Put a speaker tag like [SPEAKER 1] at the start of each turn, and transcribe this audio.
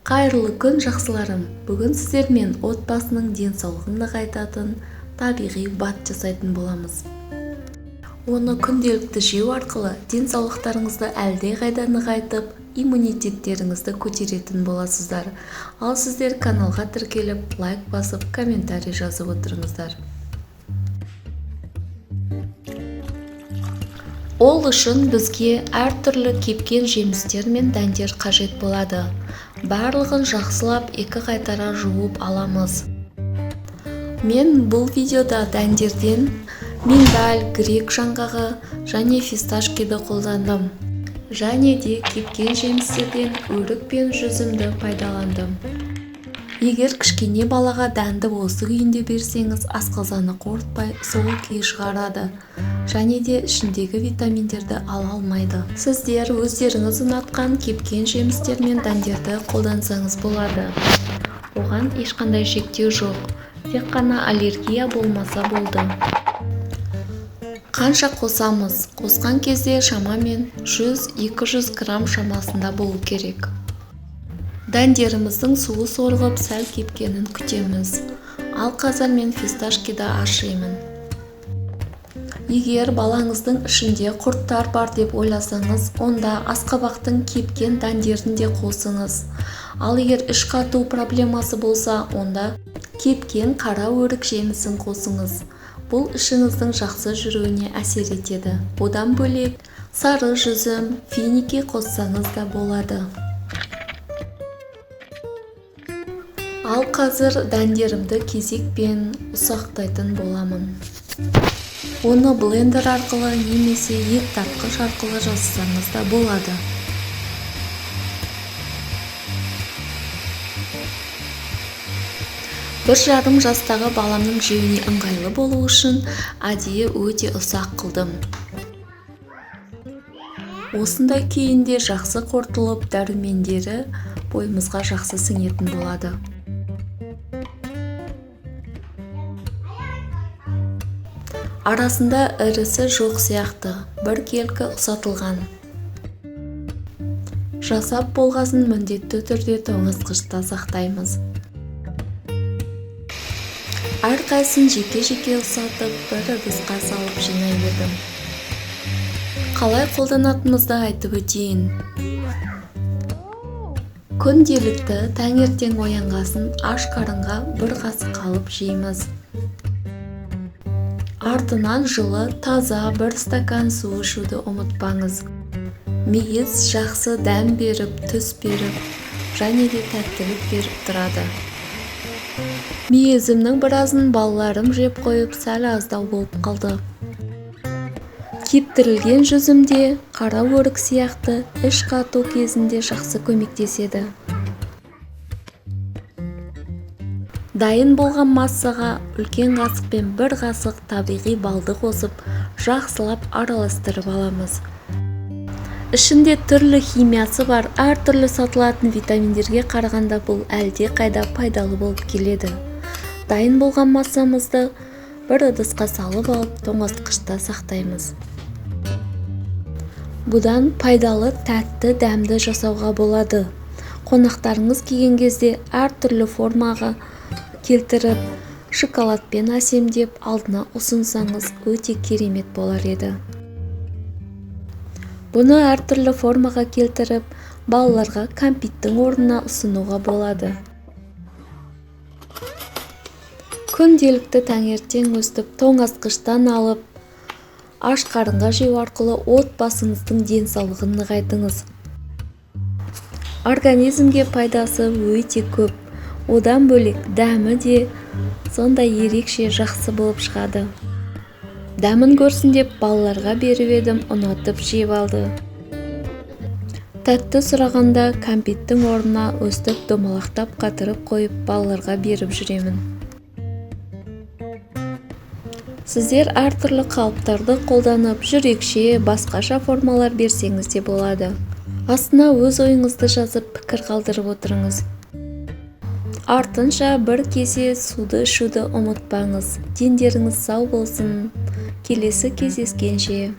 [SPEAKER 1] Қайырлы күн жақсыларым. Бүгін сіздермен отбасының денсаулығын нығайтатын табиғи бат жасайтын боламыз. Оны күнделікті жеу арқылы денсаулықтарыңызды әлдеқайда нығайтып, иммунитеттеріңізді көтеретін боласыздар. Ал сіздер каналға тіркеліп, лайк басып, комментарий жазып отырыңыздар. Ол үшін бізге әртүрлі кепкен жемістер мен дәндер қажет болады. Барлығын жақсылап екі қайтара жуып аламыз. Мен бұл видеода дәндерден миндаль, грек жаңғағы және фисташкиді қолдандым. Және де кепкен жемістерден өрік пен жүзімді пайдаландым. Егер кішкене балаға дәнді осы күйінде берсеңіз, асқазаны қорытпай, сол күй шығарады. Және де ішіндегі витаминдерді ала алмайды. Сіздер өздеріңіз ұнатқан кепкен жемістер мен дәндерді қолдансаңыз болады. Оған ешқандай шектеу жоқ. Тек қана аллергия болмаса болды. Қанша қосамыз? Қосқан кезде шамамен 100-200 грамм шамасында болу керек. Дәндеріміздің суы сорғып, сәл кепкенін күтеміз. Ал қазір мен фисташкиді ашимын. Егер балаңыздың ішінде құрттар бар деп ойласаңыз, онда асқабақтың кепкен дәндерін де қосыңыз. Ал егер іш қату проблемасы болса, онда кепкен қара өрік жемісін қосыңыз. Бұл ішіңіздің жақсы жүруіне әсер етеді. Одан бөлек сары жүзім, финики қоссаңыз да болады. Ал қазір дәндерімді кезекпен ұсақтайтын боламын. Оны блендер арқылы немесе ет тартқыш арқылы жасасаңыз да болады. Бір жарым жастағы баламның жеуіне ыңғайлы болу үшін әдейі өте ұсақ қылдым. Осындай күйінде жақсы қорытылып, дәрумендері бойымызға жақсы сіңетін болады. Арасында ірісі жоқ сияқты, бір келкі ұсатылған. Жасап болғасын міндетті түрде тоңазытқышта сақтаймыз. Әрқайсысын жеке-жеке ұсатып, бір ыдысқа салып жинай бердім. Қалай қолданатынымызды айтып өтейін. Күнделікті таңертең оянғасын аш қарынға бір қасық алып жейміз. Артынан жылы, таза бір стакан су ішуді ұмытпаңыз. Мейіз жақсы дәм беріп, түс беріп, және де тәттілік беріп тұрады. Мейізімнің біразын балаларым жеп қойып, сәл аздау болып қалды. Кептірілген жүзімде қара өрік сияқты іш қату кезінде жақсы көмектеседі. Дайын болған массаға үлкен қасықпен бір қасық табиғи балды қосып, жақсылап араластырып аламыз. Ішінде түрлі химиясы бар, әртүрлі сатылатын витаминдерге қарағанда бұл әлде қайда пайдалы болып келеді. Дайын болған массамызды бір ыдысқа салып алып, тоңазытқышта сақтаймыз. Бұдан пайдалы тәтті дәмді жасауға болады. Қонақтарыңыз келген кезде әртүрлі формаға келтіріп, шоколадпен әсемдеп алдына ұсынсаңыз өте керемет болар еді. Бұны әртүрлі формаға келтіріп, балаларға кәмпиттің орнына ұсынуға болады. Күнделікті таңертең өстіп, тоңазытқыштан алып, аш қарынға жеу арқылы отбасыңыздың денсаулығын нығайтыңыз. Организмге пайдасы өте көп. Одан бөлек дәмі де сондай ерекше жақсы болып шығады. Дәмін көрсін деп балаларға беріп едім, ұнатып жеп алды. Тәтті сұрағанда кәмпиттің орнына өстіп домалақтап қатырып қойып балаларға беріп жүремін. Сіздер әртүрлі қалыптарды қолданып, жүрекше, басқаша формалар берсеңіз де болады. Астына өз ойыңызды жазып, пікір қалдырып отырыңыз. Артынша бір кесе суды ішуді ұмытпаңыз. Дендеріңіз сау болсын. Келесі кездескенше.